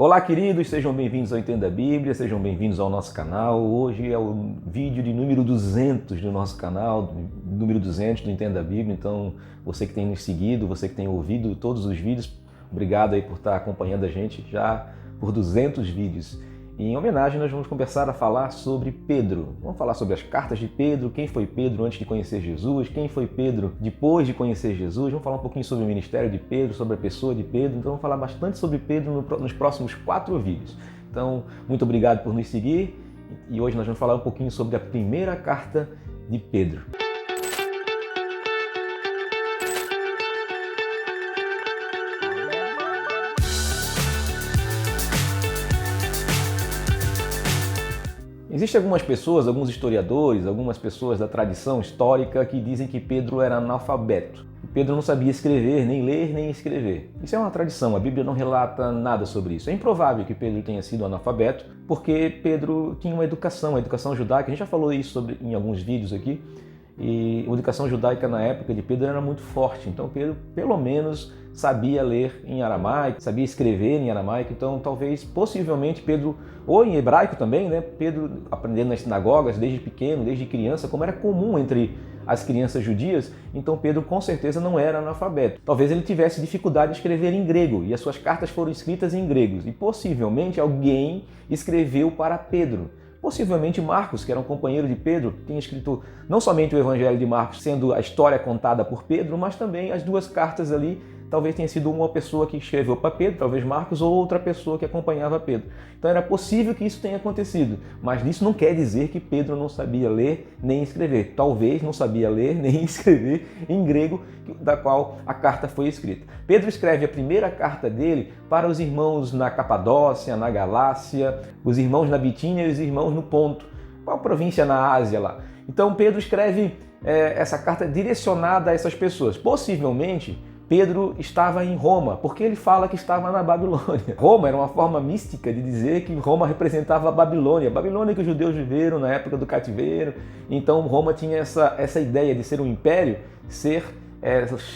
Olá, queridos, sejam bem-vindos ao Entenda a Bíblia, sejam bem-vindos ao nosso canal. Hoje é o vídeo de número 200 do nosso canal, número 200 do Entenda a Bíblia. Então, você que tem nos seguido, você que tem ouvido todos os vídeos, obrigado aí por estar acompanhando a gente já por 200 vídeos. E em homenagem, nós vamos começar a falar sobre Pedro. Vamos falar sobre as cartas de Pedro, quem foi Pedro antes de conhecer Jesus, quem foi Pedro depois de conhecer Jesus. Vamos falar um pouquinho sobre o ministério de Pedro, sobre a pessoa de Pedro. Então, vamos falar bastante sobre Pedro nos próximos 4 vídeos. Então, muito obrigado por nos seguir. E hoje nós vamos falar um pouquinho sobre a primeira carta de Pedro. Existem algumas pessoas, alguns historiadores, algumas pessoas da tradição histórica que dizem que Pedro era analfabeto. Pedro não sabia escrever, nem ler, nem escrever. Isso é uma tradição, a Bíblia não relata nada sobre isso. É improvável que Pedro tenha sido analfabeto, porque Pedro tinha uma educação, a educação judaica, a gente já falou isso em alguns vídeos aqui, e a educação judaica na época de Pedro era muito forte. Então Pedro, pelo menos, sabia ler em aramaico, sabia escrever em aramaico. Então talvez, possivelmente, Pedro, ou em hebraico também, né? Pedro aprendendo nas sinagogas desde pequeno, desde criança, como era comum entre as crianças judias. Então Pedro com certeza não era analfabeto. Talvez ele tivesse dificuldade de escrever em grego, e as suas cartas foram escritas em grego. E possivelmente alguém escreveu para Pedro. Possivelmente Marcos, que era um companheiro de Pedro, tinha escrito não somente o Evangelho de Marcos, sendo a história contada por Pedro, mas também as 2 cartas ali. Talvez tenha sido uma pessoa que escreveu para Pedro, talvez Marcos, ou outra pessoa que acompanhava Pedro. Então era possível que isso tenha acontecido, mas isso não quer dizer que Pedro não sabia ler nem escrever. Talvez não sabia ler nem escrever em grego, da qual a carta foi escrita. Pedro escreve a primeira carta dele para os irmãos na Capadócia, na Galácia, os irmãos na Bitínia e os irmãos no Ponto, qual província na Ásia lá. Então Pedro escreve essa carta direcionada a essas pessoas. Possivelmente Pedro estava em Roma, porque ele fala que estava na Babilônia. Roma era uma forma mística de dizer que Roma representava a Babilônia. A Babilônia que os judeus viveram na época do cativeiro. Então Roma tinha essa ideia de ser um império, ser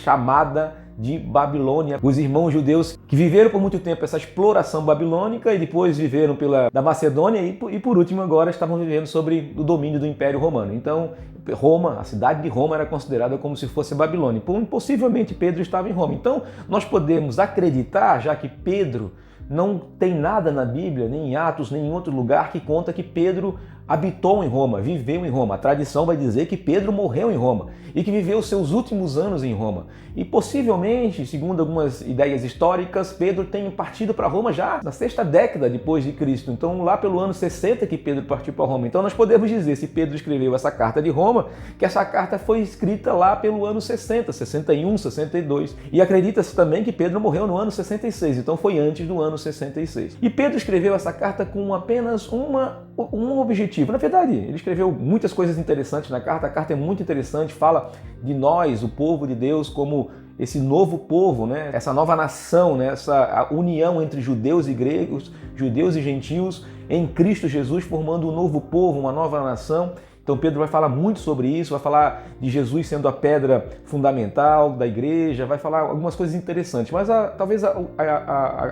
chamada de Babilônia. Os irmãos judeus que viveram por muito tempo essa exploração babilônica e depois viveram da Macedônia e por último agora estavam vivendo sobre o domínio do Império Romano. Então Roma, a cidade de Roma era considerada como se fosse Babilônia. Possivelmente Pedro estava em Roma. Então nós podemos acreditar, já que Pedro não tem nada na Bíblia, nem em Atos, nem em outro lugar que conta que Pedro habitou em Roma, viveu em Roma. A tradição vai dizer que Pedro morreu em Roma e que viveu seus últimos anos em Roma. E possivelmente, segundo algumas ideias históricas, Pedro tenha partido para Roma já na 6ª década depois de Cristo. Então lá pelo ano 60 que Pedro partiu para Roma. Então nós podemos dizer, se Pedro escreveu essa carta de Roma, que essa carta foi escrita lá pelo ano 60, 61, 62. E acredita-se também que Pedro morreu no ano 66, então foi antes do ano 66. E Pedro escreveu essa carta com apenas um objetivo. Na verdade, ele escreveu muitas coisas interessantes na carta. A carta é muito interessante, fala de nós, o povo de Deus, como esse novo povo, né? Essa nova nação, né? Essa união entre judeus e gregos, judeus e gentios em Cristo Jesus, formando um novo povo, uma nova nação. Então Pedro vai falar muito sobre isso, vai falar de Jesus sendo a pedra fundamental da igreja, vai falar algumas coisas interessantes. Mas talvez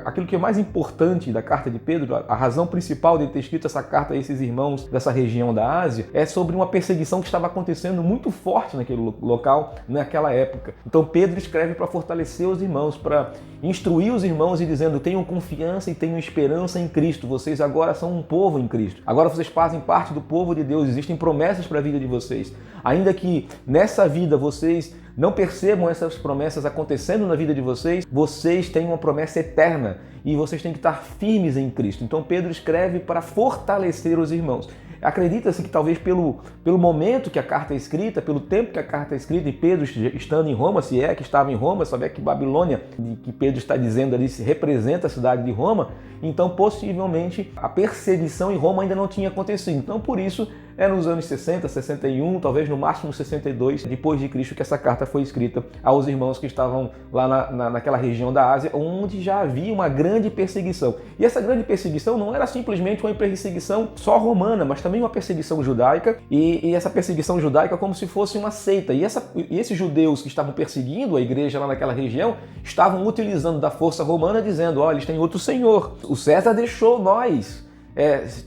aquilo que é mais importante da carta de Pedro, a razão principal de ter escrito essa carta a esses irmãos dessa região da Ásia, é sobre uma perseguição que estava acontecendo muito forte naquele local, naquela época. Então Pedro escreve para fortalecer os irmãos, para instruir os irmãos e dizendo: tenham confiança e tenham esperança em Cristo. Vocês agora são um povo em Cristo. Agora vocês fazem parte do povo de Deus. Existem promessas para a vida de vocês. Ainda que nessa vida vocês não percebam essas promessas acontecendo na vida de vocês, vocês têm uma promessa eterna e vocês têm que estar firmes em Cristo. Então Pedro escreve para fortalecer os irmãos. Acredita-se que talvez pelo momento que a carta é escrita, pelo tempo que a carta é escrita, e Pedro estando em Roma, se é que estava em Roma, saber que Babilônia, que Pedro está dizendo ali, se representa a cidade de Roma, então possivelmente a perseguição em Roma ainda não tinha acontecido. Então por isso é nos anos 60, 61, talvez no máximo 62 depois de Cristo que essa carta foi escrita aos irmãos que estavam lá naquela região da Ásia, onde já havia uma grande perseguição. E essa grande perseguição não era simplesmente uma perseguição só romana, mas também uma perseguição judaica, e essa perseguição judaica como se fosse uma seita. E esses judeus que estavam perseguindo a igreja lá naquela região estavam utilizando da força romana, dizendo: olha, eles têm outro senhor. O César deixou nós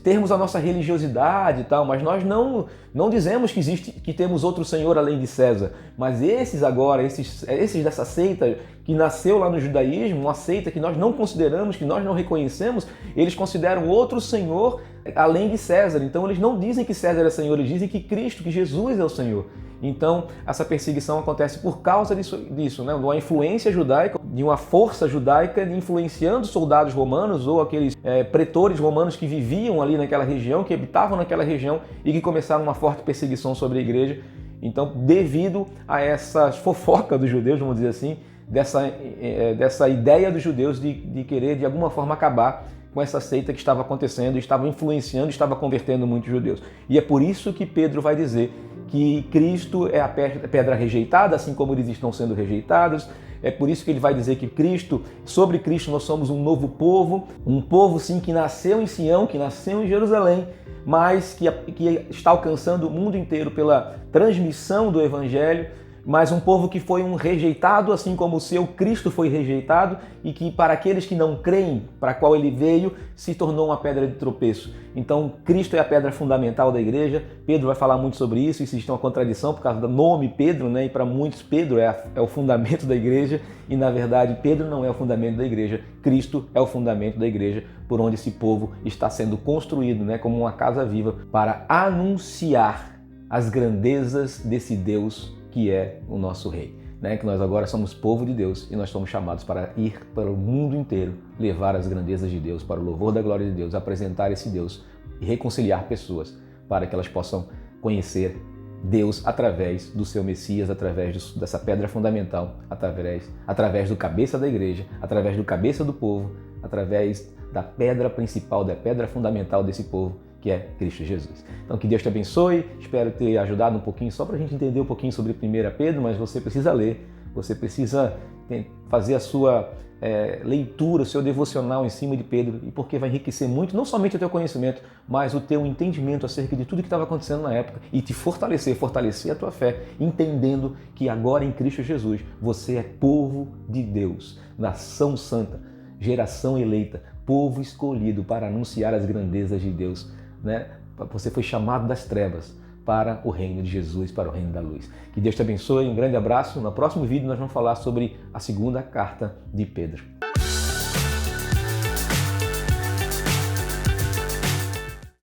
termos a nossa religiosidade e tal, mas nós não dizemos que temos outro senhor além de César. Mas esses agora, esses dessa seita que nasceu lá no judaísmo, uma seita que nós não consideramos, que nós não reconhecemos, eles consideram outro senhor além de César. Então eles não dizem que César é senhor, eles dizem que Cristo, que Jesus é o Senhor. Então, essa perseguição acontece por causa disso, né? De uma influência judaica, de uma força judaica influenciando soldados romanos ou aqueles pretores romanos que viviam ali naquela região, que habitavam naquela região e que começaram uma forte perseguição sobre a igreja. Então, devido a essa fofoca dos judeus, vamos dizer assim, dessa ideia dos judeus de querer, de alguma forma, acabar com essa seita que estava acontecendo, estava influenciando, estava convertendo muitos judeus. E é por isso que Pedro vai dizer que Cristo é a pedra rejeitada, assim como eles estão sendo rejeitados. É por isso que ele vai dizer que sobre Cristo nós somos um novo povo, um povo sim que nasceu em Sião, que nasceu em Jerusalém, mas que está alcançando o mundo inteiro pela transmissão do Evangelho, mas um povo que foi um rejeitado, assim como o seu Cristo foi rejeitado, e que para aqueles que não creem, para qual ele veio, se tornou uma pedra de tropeço. Então, Cristo é a pedra fundamental da igreja. Pedro vai falar muito sobre isso, existe uma contradição por causa do nome Pedro, né? E para muitos Pedro é o fundamento da igreja, e na verdade Pedro não é o fundamento da igreja, Cristo é o fundamento da igreja, por onde esse povo está sendo construído, né? Como uma casa viva para anunciar as grandezas desse Deus que é o nosso Rei, né? Que nós agora somos povo de Deus e nós somos chamados para ir para o mundo inteiro, levar as grandezas de Deus, para o louvor da glória de Deus, apresentar esse Deus e reconciliar pessoas para que elas possam conhecer Deus através do seu Messias, através dessa pedra fundamental, através do cabeça da igreja, através do cabeça do povo, através da pedra principal, da pedra fundamental desse povo, que é Cristo Jesus. Então que Deus te abençoe, espero ter ajudado um pouquinho, só para a gente entender um pouquinho sobre 1 Pedro, mas você precisa ler, você precisa fazer a sua leitura, o seu devocional em cima de Pedro, e porque vai enriquecer muito, não somente o teu conhecimento, mas o teu entendimento acerca de tudo que estava acontecendo na época e te fortalecer a tua fé, entendendo que agora em Cristo Jesus você é povo de Deus, nação santa, geração eleita, povo escolhido para anunciar as grandezas de Deus, né? Você foi chamado das trevas para o reino de Jesus, para o reino da luz. Que Deus te abençoe, um grande abraço. No próximo vídeo nós vamos falar sobre a segunda carta de Pedro.